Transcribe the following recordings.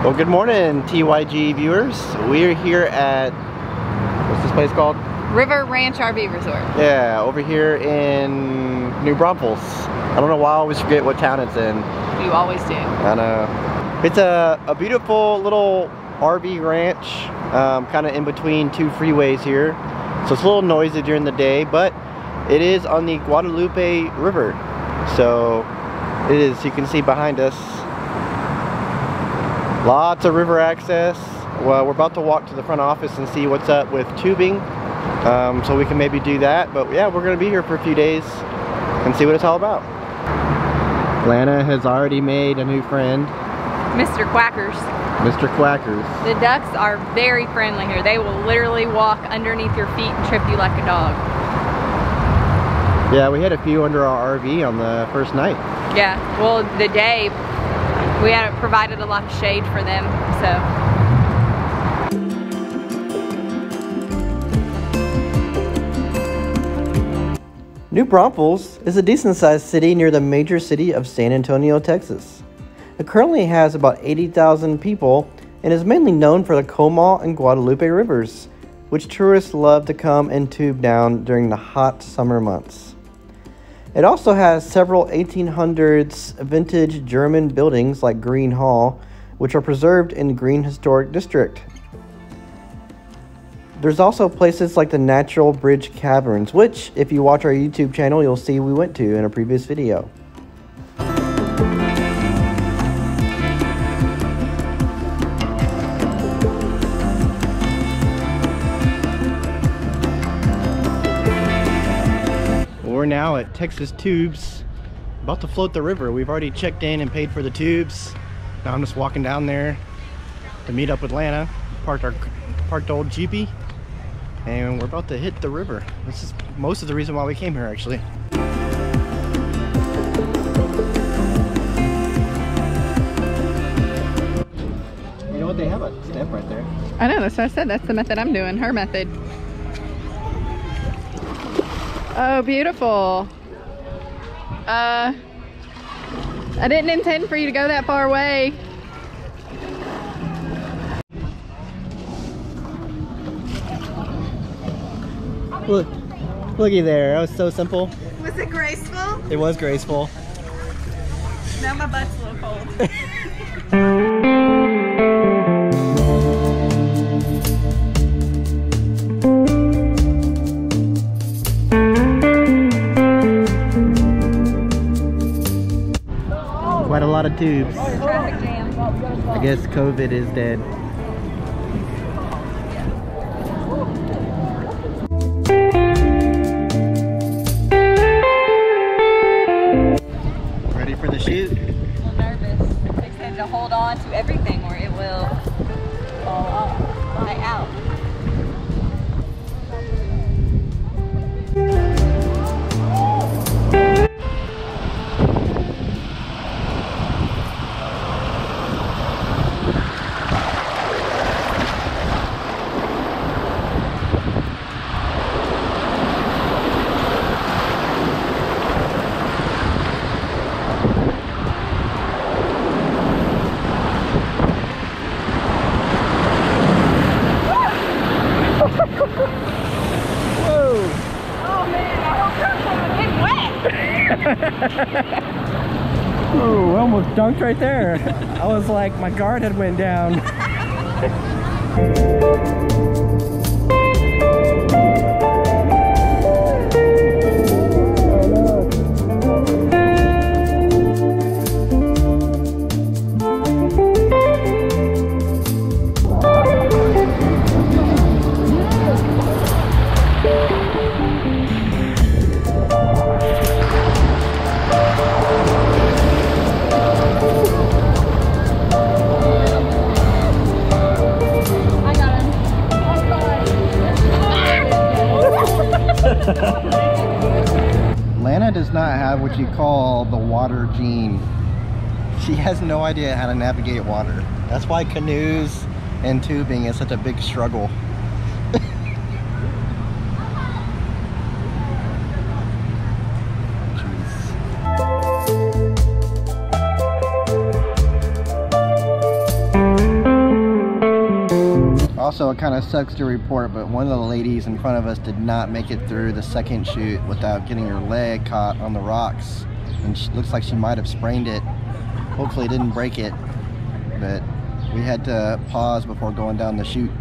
Well, good morning, TYG viewers. We're here at, what's this place called? River Ranch RV Resort. Yeah, over here in New Braunfels. I don't know why I always forget what town it's in. You always do. I know. It's a beautiful little RV ranch, kind of in between two freeways here. So it's a little noisy during the day, but it is on the Guadalupe River. So it is, you can see behind us, lots of river access. Well, we're about to walk to the front office and see what's up with tubing, so we can maybe do that. But yeah, we're going to be here for a few days and see what it's all about. Lana has already made a new friend. Mr. Quackers. Mr. Quackers. The ducks are very friendly here. They will literally walk underneath your feet and trip you like a dog. Yeah, we had a few under our RV on the first night. Yeah, well, the day we had provided a lot of shade for them, so. New Braunfels is a decent-sized city near the major city of San Antonio, Texas. It currently has about 80,000 people and is mainly known for the Komal and Guadalupe rivers, which tourists love to come and tube down during the hot summer months. It also has several 1800s vintage German buildings like Green Hall, which are preserved in the Green Historic District. There's also places like the Natural Bridge Caverns, which, if you watch our YouTube channel, you'll see we went to in a previous video. We're now at Texas Tubes, about to float the river. We've already checked in and paid for the tubes. Now I'm just walking down there to meet up with Lana. Parked the old Jeepy, and we're about to hit the river. This is most of the reason why we came here, actually. You know what? They have a step right there. I know, that's what I said. That's the method I'm doing, her method. Oh, beautiful. I didn't intend for you to go that far away. Look, looky there. That was so simple. Was it graceful? It was graceful. Now my butt's a little cold. Quite a lot of tubes. Traffic jam. I guess COVID is dead. Ready for the shoot? A little nervous. They said to hold on to everything or it will fall off, fly out. Oh, we almost dunked right there. I was like, my guard had went down. not have what you call the water gene. She has no idea how to navigate water. That's why canoes and tubing is such a big struggle. Also, it kind of sucks to report, but one of the ladies in front of us did not make it through the second chute without getting her leg caught on the rocks. And she looks like she might have sprained it. Hopefully it didn't break it, but we had to pause before going down the chute.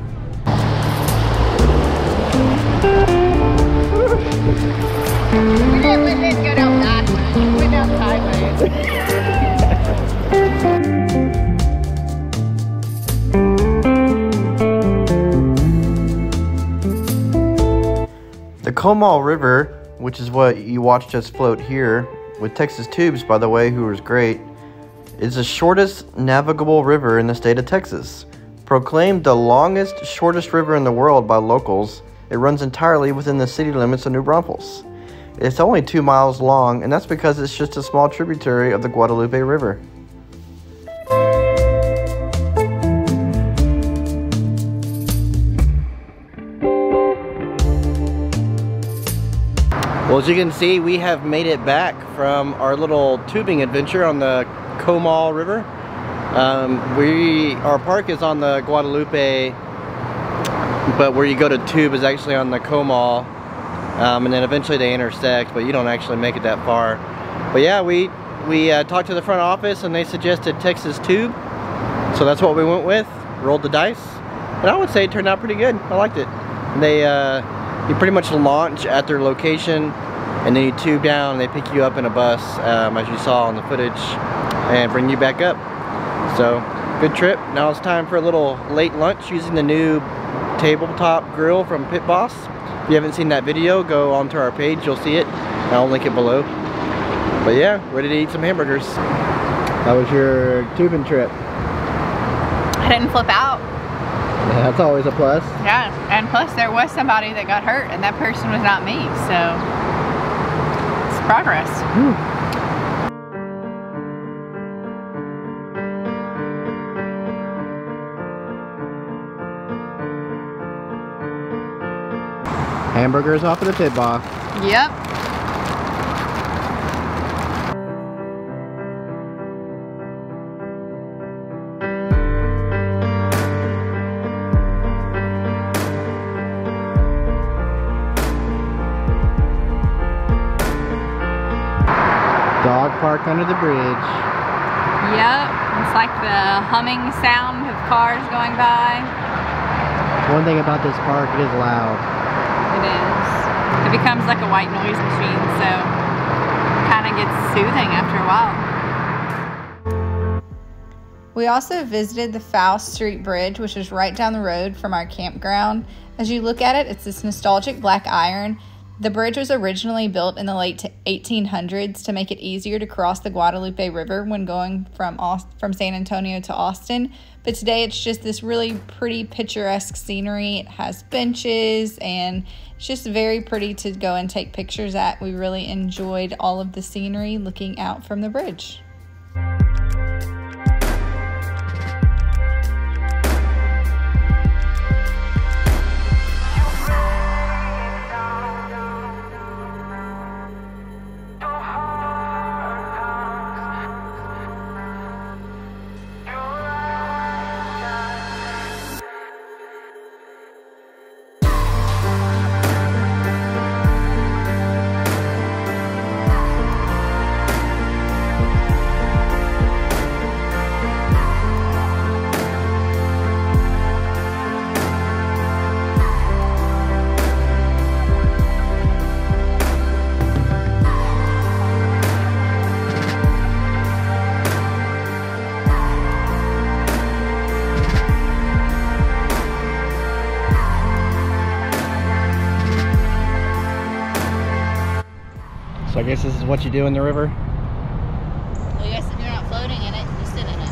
We didn't go down that way. We went down sideways. The Komal River, which is what you watched us float here, with Texas Tubes, by the way, who was great, is the shortest navigable river in the state of Texas. Proclaimed the longest, shortest river in the world by locals, it runs entirely within the city limits of New Braunfels. It's only 2 miles long, and that's because it's just a small tributary of the Guadalupe River. Well, as you can see, we have made it back from our little tubing adventure on the Komal River. Our park is on the Guadalupe, but where you go to tube is actually on the Komal, and then eventually they intersect, but you don't actually make it that far. But yeah, we talked to the front office and they suggested Texas Tube, so that's what we went with, rolled the dice, and I would say it turned out pretty good. I liked it. You pretty much launch at their location, and then you tube down and they pick you up in a bus, as you saw on the footage, and bring you back up. So, good trip. Now it's time for a little late lunch using the new tabletop grill from Pit Boss. If you haven't seen that video, go onto our page, you'll see it. I'll link it below. But yeah, ready to eat some hamburgers. How was your tubing trip? I didn't flip out. Yeah, that's always a plus. Yeah, and plus there was somebody that got hurt, and that person was not me, so it's progress. Hamburgers off of the Pit Boss. Yep. Dog park under the bridge. Yep. It's like the humming sound of cars going by. One thing about this park, it is loud. It is. It becomes like a white noise machine, so it kind of gets soothing after a while. We also visited the Fowler Street Bridge, which is right down the road from our campground. As you look at it, it's this nostalgic black iron. The bridge was originally built in the late 1800s to make it easier to cross the Guadalupe River when going from San Antonio to Austin. But today it's just this really pretty picturesque scenery. It has benches and it's just very pretty to go and take pictures at. We really enjoyed all of the scenery looking out from the bridge. So I guess this is what you do in the river? Well, yes, if you're not floating in it, you sit in it.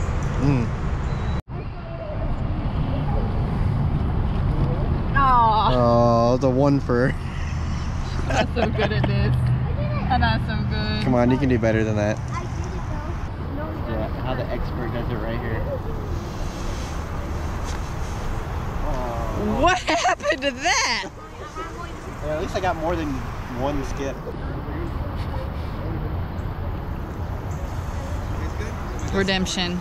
Oh, the one for... that's so good at this. That's so good. Come on, you can do better than that. I did it though. No, Yeah, how the expert does it right here. What happened to that? Yeah, at least I got more than one skip. Redemption.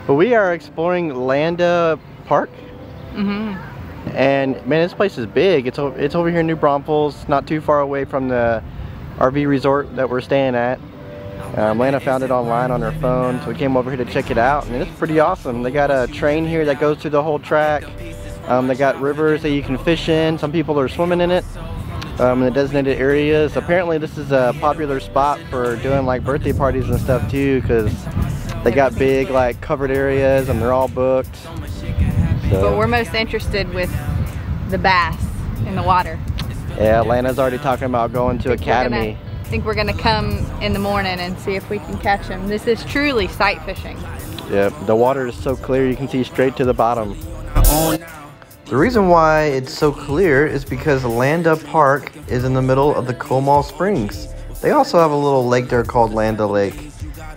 But we are exploring Landa Park. And man, this place is big. It's over here in New Braunfels, not too far away from the RV resort that we're staying at. Lana found it online on her phone, so we came over here to check it out, and it's pretty awesome. They got a train here that goes through the whole track. They got rivers that you can fish in. Some people are swimming in it in the designated areas. Apparently this is a popular spot for doing like birthday parties and stuff too, because they got big like covered areas and they're all booked. So, but we're most interested with the bass in the water. yeah, Lana's already talking about going to Academy. I think we're gonna come in the morning and see if we can catch them. This is truly sight fishing. Yeah, the water is so clear you can see straight to the bottom. The reason why it's so clear is because Landa Park is in the middle of the Komal Springs. They also have a little lake there called Landa Lake.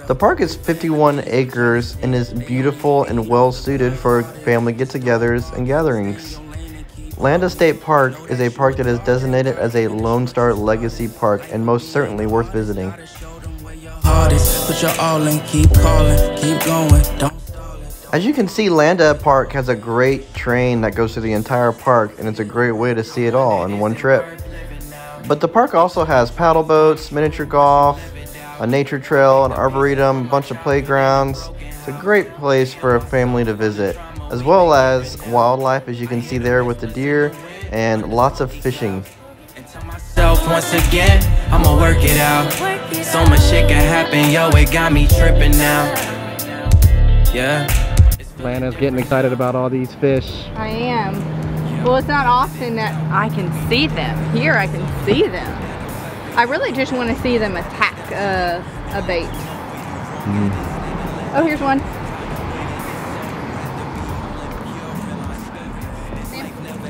The park is 51 acres and is beautiful and well suited for family get-togethers and gatherings. Landa State Park is a park that is designated as a Lone Star Legacy Park and most certainly worth visiting. As you can see, Landa Park has a great train that goes through the entire park, and it's a great way to see it all in one trip. But the park also has paddle boats, miniature golf, a nature trail, an arboretum, a bunch of playgrounds. It's a great place for a family to visit, as well as wildlife, as you can see there with the deer, and lots of fishing. Once again, I'ma work it out. So much shit can happen, yo, it got me tripping now. Yeah. Lana's getting excited about all these fish. I am. Well, it's not often that I can see them. Here I can see them. I really just want to see them attack a bait. Oh, here's one.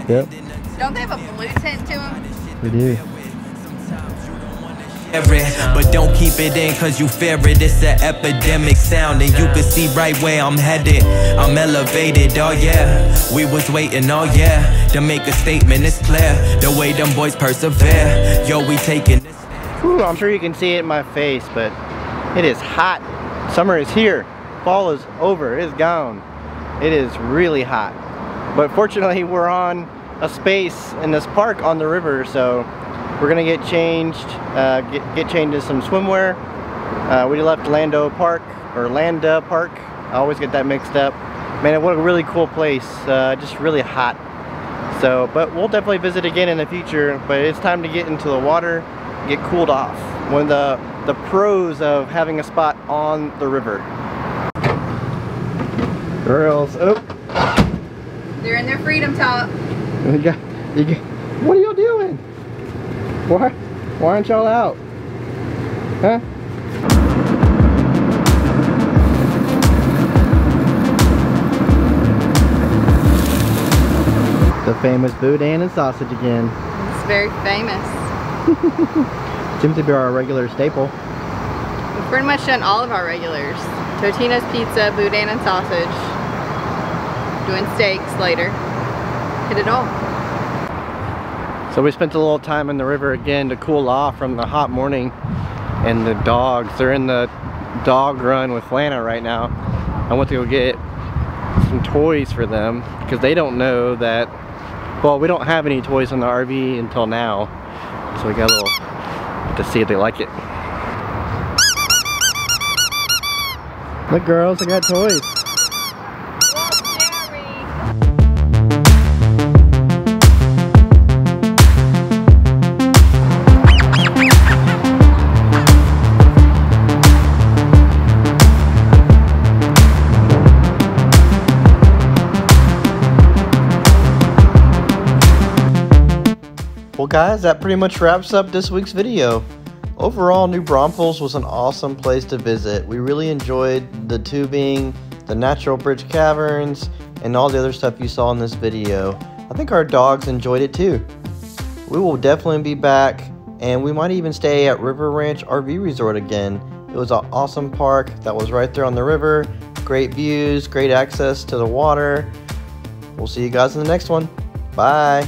Yep, Don't they have a blue tint to them? we do. But don't keep it in cause you fear it. It's an epidemic sound and you can see right where I'm headed. I'm elevated, oh yeah. We was waiting, oh yeah, to make a statement. It's clear the way them boys persevere. Yo, we taking this. Whew, I'm sure you can see it in my face, but it is hot. Summer is here. Fall is over. It is gone. It is really hot. But fortunately, we're on a space in this park on the river, so we're gonna get changed, get changed to some swimwear. We left Landa Park. I always get that mixed up. Man, what a really cool place. Just really hot. So, but we'll definitely visit again in the future. But it's time to get into the water, get cooled off. One of the pros of having a spot on the river. Girls, oh. They're in their freedom top. What are y'all doing? Why aren't y'all out? Huh? The famous boudin and sausage again. It's very famous. Seems to be our regular staple. We've pretty much done all of our regulars. Totino's pizza, boudin and sausage. Doing steaks later. Hit it all. So we spent a little time in the river again to cool off from the hot morning. And the dogs, they're in the dog run with Lana right now. I went to go get some toys for them because they don't know that, well, we don't have any toys in the RV until now. So we got a little, to see if they like it. Look girls, I got toys. Well guys, that pretty much wraps up this week's video. Overall, New Braunfels was an awesome place to visit. We really enjoyed the tubing, the natural bridge caverns, and all the other stuff you saw in this video. I think our dogs enjoyed it too. We will definitely be back, and we might even stay at River Ranch RV Resort again. It was an awesome park that was right there on the river. Great views, great access to the water. We'll see you guys in the next one. Bye.